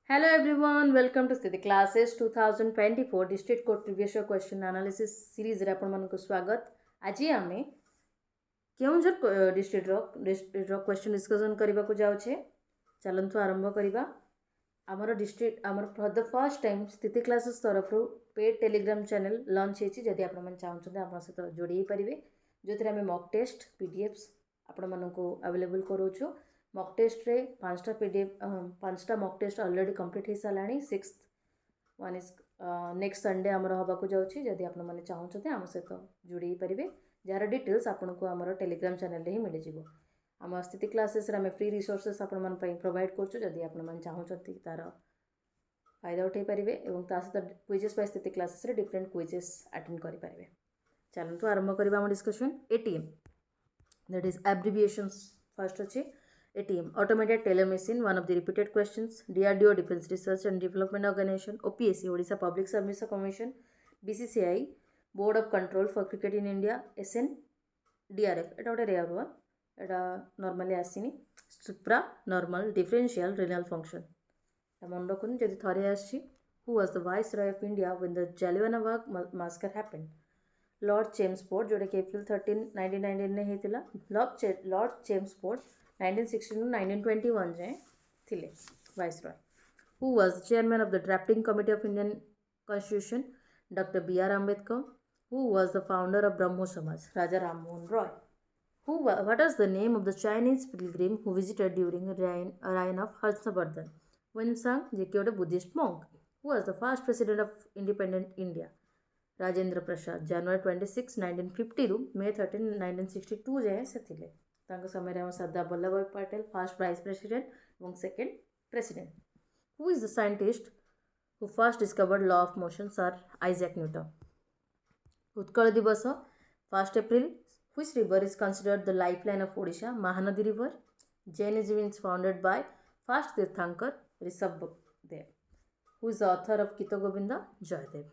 Hello everyone, welcome to Sthiti Classes 2024 District Court Previous Year Question Analysis Series रे आपण मानक स्वागत। आज आमे केउंझर डिस्ट्रिक्ट रो क्वेश्चन डिस्कशन करबा को जाउ छे। चलंतु आरंभ करबा। आमर डिस्ट्रिक्ट आमर फॉर द फर्स्ट टाइम स्थिति क्लासेस तरफ पेड टेलीग्राम चैनल लॉन्च हेची। जदि आपण मन चाहउछन आपण सहित जोड़ी परिबे जोथिरे हमें मॉक टेस्ट पीडीएफ्स आपण मानको अवेलेबल करूछु। मॉक टेस्ट रे 5टा पीडीएफ 5टा मॉक टेस्ट ऑलरेडी कंप्लीट हे सालाणी। 6th one is next Sunday आमर हबा को जाउछि। जदि आपण माने चाहउछन आम सहित जोड़ी परिबे जार डिटेल्स आपण को आमर टेलीग्राम चैनल रे ही मिल जिवो। आम स्थिति क्लासेस रे हमें फ्री रिसोर्सेस आपण मन पई प्रोवाइड करछु। जदि आपण मन चाहउछन तार फायदा उठे पारिबे एवं ता सहित क्विजेस बाय स्थिति क्लासेस रे डिफरेंट क्विजेस अटेंड करि पारिबे। चलंतु आरंभ करबा हम discussion. ATM that is abbreviations first अछि ATM automated teller machine, one of the repeated questions। DRDO Defense Research and Development Organization, OPSC Odisha Public Service Commission, BCCI Board of Control for Cricket in India, SN DRF एटा गोटे rare one एटा normally आसीनी। सुप्रा normal differential renal function मन रखुन जदि थरे आसी। who was the viceroy of India when the Jallianwala massacre happened? Lord Chelmsford जोटा कि April 13 1919 ने होता। Lord Chelmsford 1916 1921 जाए थिले viceroy. Who was chairman of the drafting committee of Indian constitution? Doctor B R. Ambedkar. Who was the founder of Brahmo Samaj? Raja Ram Mohan Roy. What is the name of the Chinese pilgrim who visited during reign of Harshvardhan? Wensang, J a Buddhist monk. Who was the first president of independent India? Rajendra Prasad. जनवरी 26 1950 रु मे 13 1962 जाए से थिले। तांको समय रे Sardar Vallabh bhai Patel first vice president एवं second president. Who is the scientist who first discovered law of motion? Sir Isaac Newton. Utkal Divas 1 April. Which river is considered the lifeline of Odisha? Mahanadi river. Jainism is founded by first tirthankar Rishabh Dev. Who is the author of Geet Govind? Jaydev.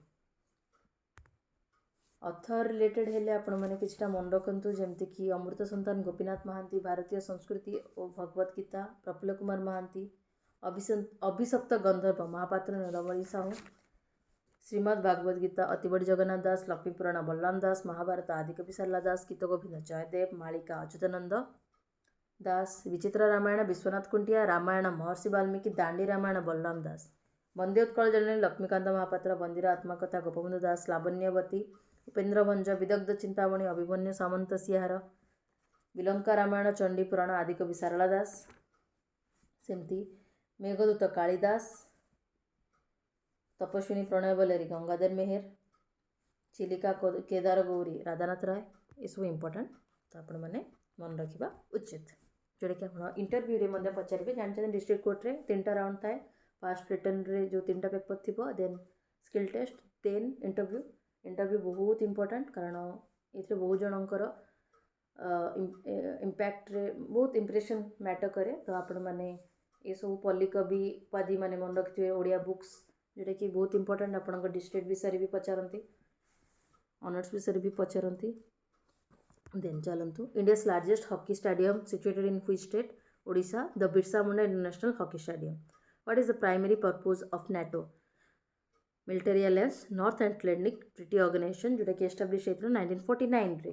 Author related हेले आपण मैंने किछटा मन रखु जमती कि अमृत संतान गोपीनाथ महांती, भारतीय संस्कृति और भगवत गीता प्रफुल्ल कुमार महांती, अभिशप्त गंधर्व महापात्र नीलमणि साहू, श्रीमद् भागवत गीता अतिबड़ी जगन्नाथ दास, लक्ष्मी पुराण बलराम दास, महाभारत आदिकवि सरला दास, गीत गोविंद जयदेव, मालिका अच्युतानंद दास, विचित्र रामायण विश्वनाथ कुंटिया, रामायण महर्षि वाल्मीकि, दांडी रामायण बलराम दास, वंदे उत्कल जननी लक्ष्मीकांत महापात्र, बंदिरा आत्मकथा गोपबंधु दास, लावण्यवती, उपेन्द्र भंज, विदग्ध चिंतामणि अभिमन्यु सामंत सिंहार, विलंका रामायण चंडी पुराण आदिकवि सारला दास, सेमती मेघदूत कालिदास, तपस्विनी प्रणय बलेरी गंगाधर मेहर, चिलिका केदार गौरी राधानाथ राय। ये सब इंपोर्टेंट तो आपण मैंने मन रखा उचित। जोटा कि आप इंटरव्यू रे पचारे जानते डिस्ट्रिक्ट कोर्ट रे 3टा राउंड थाए। फर्स्ट रिटर्न रे जो 3टा पेपर थी, then skill test, then interview. Interview बहुत इंपोर्टेंट कारण ये बहुत जनकर इम्पैक्ट रे बहुत इंप्रेशन मैटर करे। तो आपण मैंने ये सब पल्लिकवि उपाधि मैंने मन रखिथे, ओडिया बुक्स जोटा कि बहुत इंपोर्टेंट। आपण डिस्ट्रिक्ट विषय भी पचारती, ऑनर्स विषय भी पचारती। देन चलतु India's largest hockey stadium situated in which state? Odisha, the Birsa Munda international hockey stadium. What is the primary purpose of NATO? Military alliance, north Atlantic treaty organisation जोटा कि एस्टाब्लिश होता 1949 रे।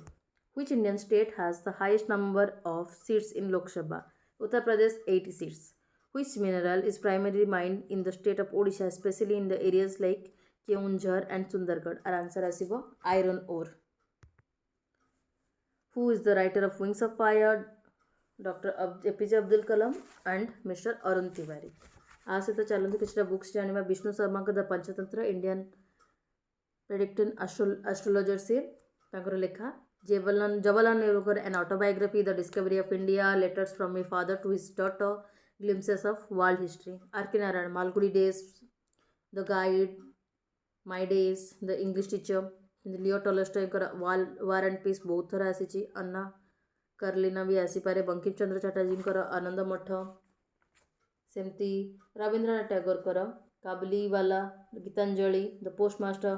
Which Indian state has the highest number of seats in Lok Sabha? Uttar Pradesh 80 seats. Which mineral is primary mined in the state of Odisha specially in the areas like Keonjhar and Sundargarh? आर answer आसीबो iron ore. Who is the writer of Wings of Fire? Dr. APJ Abdul Kalam and Mr. Arun Tiwari। आ सहित चलते किसी books जाना। विष्णु शर्मा का the Panchatantra Indian predicting astrologer से लेखा। Jawaharlal Nehru an autobiography, the discovery of India, letters from my father to his daughter, glimpses of world history. R K. Narayan, Malgudi days, the guide, my days, the English teacher. Leo Tolstoy war and peace बहुत थर आसी। अन्ना कार्लिना भी आसीपे। बंकिम चंद्र चटर्जी आनंद मठ, सेमती Rabindranath Tagore Kabuliwala, Gitanjali, the postmaster,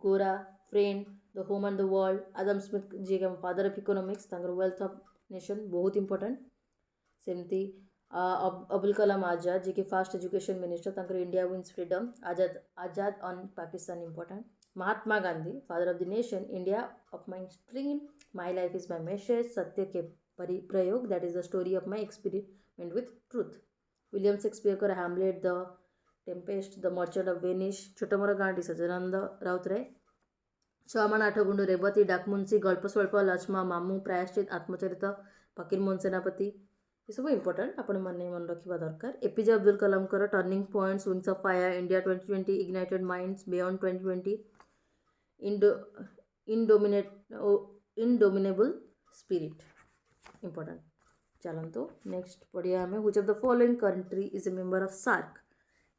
Gora, friend, the home and the world. Adam Smith जी father of economics, wealth of nation बहुत important. सेमती अबुल कलाम आजाद जी के first education minister तांकर India wins freedom Azad Azad on Pakistan important Mahatma Gandhi father of the nation India of my screen my life is my message Satya ke Prayog that is the story of my experiment with truth William Shakespeare कर Hamlet the Tempest the merchant of Venice छोटमोर गांधी सच्चिदानंद राउतराय छमाण आठगुंड रेवती डाकमुंसी गल्प स्वल्प लक्ष्मा मामू प्रायश्चित आत्मचरित फकीरमोहन सेनापति ये सब important आपण मैंने मन रखा दरकार एपीजे अब्दुल कलाम कर turning points wings of fire India 2020 ignited minds beyond 2020 indomitable spirit important चलतु नेक्स्ट पढ़िया आम which of the following country is a member of SAARC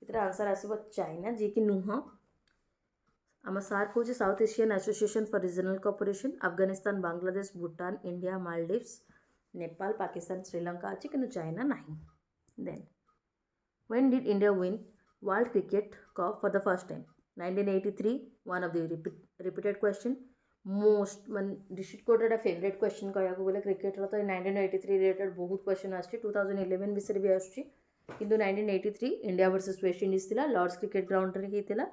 इतर आंसर आसब चाइना जी कि नुह आम सार्क हूँ South Asian Association for Regional Cooperation Afghanistan Bangladesh Bhutan India Maldives Nepal Pakistan Sri Lanka अच्छी कि चाइना नहीं then when did India win world cricket cup for the first time 1983 one of the repeated question most मान डिस्ट्रिक्ट कोर्टर फेवरेट क्वेश्चन कहूँ गले क्रिकेटर तो 1983 related बहुत question आस 2011 विषय भी आसूँ किंतु 1983 इंडिया वर्सेस वेस्ट इंडीज थिला लॉर्ड्स क्रिकेट ग्राउंड रे होता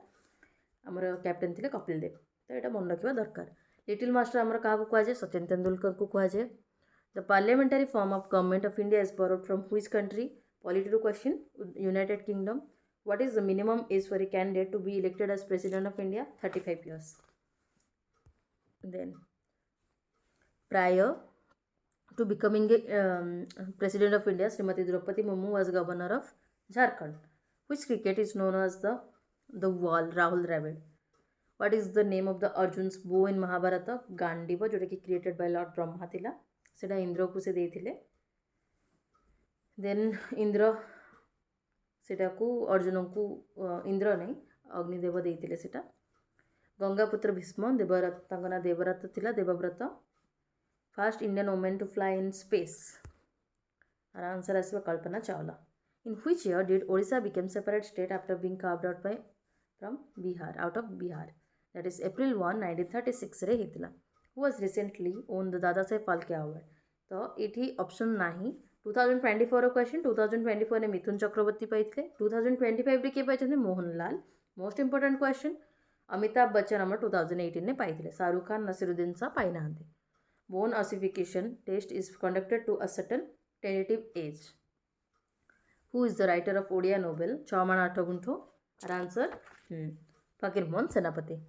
आमर कैप्टेन थे कपिल देव तो यहाँ मन रखा दरकार लिटिल मास्टर आमर क्या कहुए सचिन तेंदुलकर को कहुए the parliamentary form of government of India is borrowed from which country political question United Kingdom what is the minimum age for a candidate to be elected as president of India 35 years then prior to becoming a president of India Srimati Draupadi Murmu was governor of Jharkhand which cricket is known as the wall Rahul Dravid what is the name of the Arjun's bow in Mahabharata Gandiva जोटा कि created by Lord Brahma थिला सेटा इंद्र को से देथिले then Indra सेटा को अर्जुन को इंद्र नहीं अग्निदेव देथिले सेटा गंगापुत्र भीष्म देवव्रत तांको ना देवव्रत थिला Devvrat first Indian women to fly in space आर आंसर आसबा Kalpana Chawla in which year did Odisha became separate state after being carved out by from Bihar out of Bihar that is April 1 1936 रे हितला who was recently won the Dada Saheb Phalke award तो ये option नहीं 2024 रो question 2024 ने मिथुन चक्रवर्ती पाइथिले 2025 रे के पाइछन Mohanlal most important question Amitabh Bachchan आम 2018 ने पाइथिले शाहरुख खान नसीरुद्दीन शाह पाई नाहांती bone ossification test is conducted to a certain tentative age who is the writer of Odia novel Chhamana Atha Guntha our answer Fakir Mohan सेनापति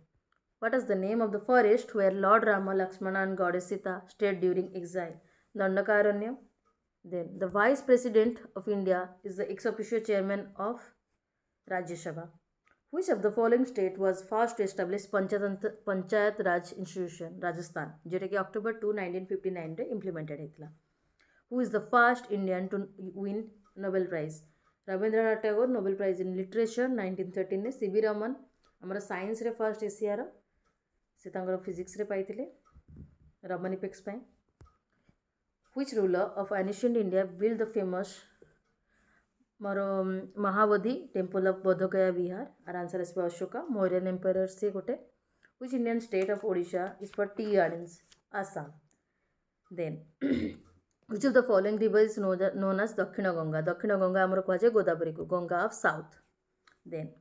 What is the name of the forest where Lord Rama, Lakshmana and Goddess Sita stayed during exile? Dandakaranya. Then the Vice President of India is the ex officio chairman of Rajya Sabha. Which of the following state was first to establish Panchayat Raj institution? Rajasthan. जोटा कि October 2, 1959 रे implemented हेतला. Who is the first Indian to win Nobel Prize? Rabindranath Tagore Nobel Prize in Literature 1913 ने C.V. Raman आमर science रे first एशियार से physics रे पाइथिले रमन इफेक्ट्स पाए which ruler of ancient India build the famous मोर महाबोधि टेम्पल ऑफ बोधगया बिहार आर आंसर आसबा अशोका मौर्यन एम्पायर से गोटे which Indian state of Odisha is for tea gardens Assam then which of the following river is known as Dakshin Ganga आमर कहुए गोदावरी को Ganga of south then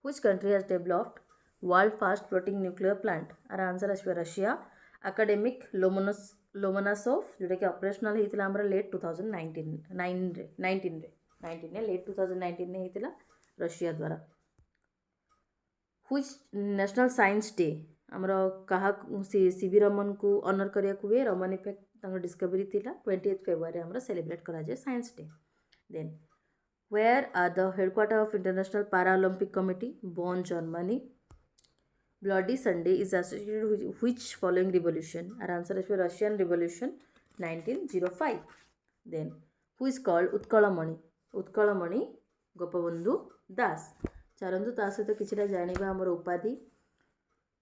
Which country has developed world fast floating nuclear plant? Our answer is Russia. Academic Lomonosov जोटा कि operational होता है late 2019 late 2019 ने होता Russia द्वारा Which national science day आमर कहा सी.वी. रमन को ऑनर करिया हुए रमन इफेक्ट डिस्कवरी थिला 28 February आमर सेलिब्रेट करा जाए science day then Where are the headquarters of International Paralympic Committee? Bonn, Germany. Bloody Sunday is associated with which following revolution? Our answer is for Russian Revolution 1905. Then, who is called Utkalamani? Utkalamani Gopabandhu Das. चलतु ता सहित किछिटा जानिबा हमर उपाधि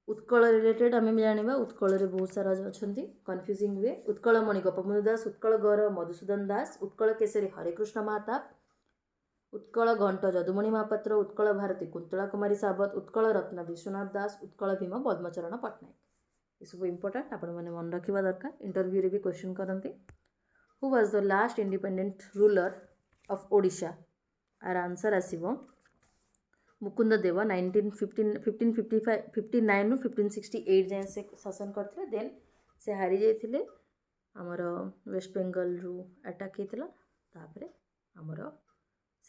Utkal related आम जाना उत्कल बहुत सारा अच्छा कन्फ्यूजिंग हुए उत्कलमणि गोपबंधु दास उत्कल गौरव मधुसूदन दास उत्कल केसरी हरेकृष्ण महाताप उत्कल घंट जदुमणि महापात्र उत्कल भारती कुंतला कुमारी सावत उत्कल रत्न विश्वनाथ दास उत्कल भीम पद्मचरण पट्टनायक ये सब इंपोर्टेंट आपण मैंने मन रखा दरकार इंटरव्यू रे भी क्वेश्चन करते who was the last independent ruler of Odisha आर आंसर आसीबो मुकुंद देव 1559 1568 जाए से शासन करते देन से हारी जाइए आमर वेस्ट बेंगल रु अटैक होता तापर आमर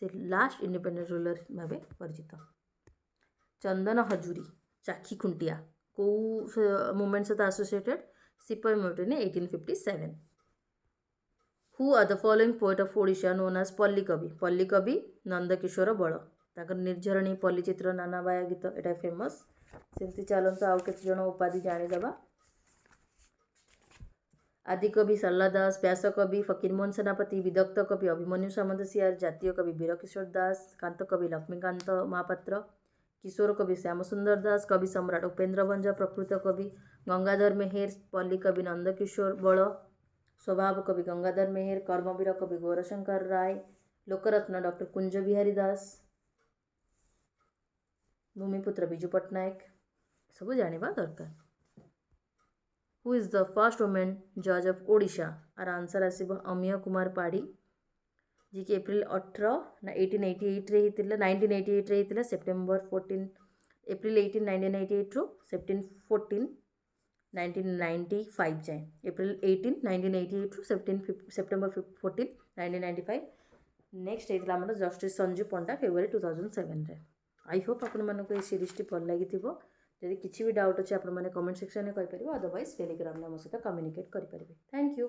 से लास्ट इंडिपेंडेंट रूलर भाव परिचित चंदन हजूरी चाखी खुंटिया कौ मूवमेंट सहित associated sipahi mutiny 1857 who are the following poet of Odisha known as Palli Kavi Nandkishore बल ताकर निर्झरणी पल्लीचित्र नानाबाया गीत एटा फेमस सेमती चलते आउ केते जण उपाधि जानीदेवा आदिकवि सरला दास व्यासकवि फकीरमोहन सेनापति विदग्ध कवि अभिमन्यु सामंत सियार जातीय कवि वीरकिशोर दास कांत कवि लक्ष्मीकांत महापात्र किशोर कवि श्यामसुंदर दास कवि सम्राट उपेन्द्र भंज प्रकृत कवि गंगाधर मेहेर पल्ली कवि नंदकिशोर बल स्वभाव कवि गंगाधर मेहेर कर्मवीर कवि गौरशंकर राय लोकरत्न डॉक्टर कुंज बिहारी दास भूमिपुत्र विजु पट्टनायक सब जानिबा दरकार who is the first women जज ऑफ ओडिशा आर आंसर आसीबो अमिय कुमार पाढ़ी जी कि एप्रिल 18 ना 1888 रे हितिला 1988 रे हितिला सेप्टेम्बर 14 एप्रिल 18 1988 रो सेप्टेम्बर 14 1995 जाए एप्रिल 18 1988 रो सेप्टेम्बर 14 1995 नेक्स्ट होता आम जस्टिस संजू पंडा फेब्रुआरी 2007 रे आई होप आपण मानक ये सीरीज टी भल लगी जदि किसी भी डाउट अच्छे आप कमेंट सेक्शन में कहीपर अदरवाइज टेलीग्राम में मो सहित कम्युनिकेट करेंगे थैंक यू।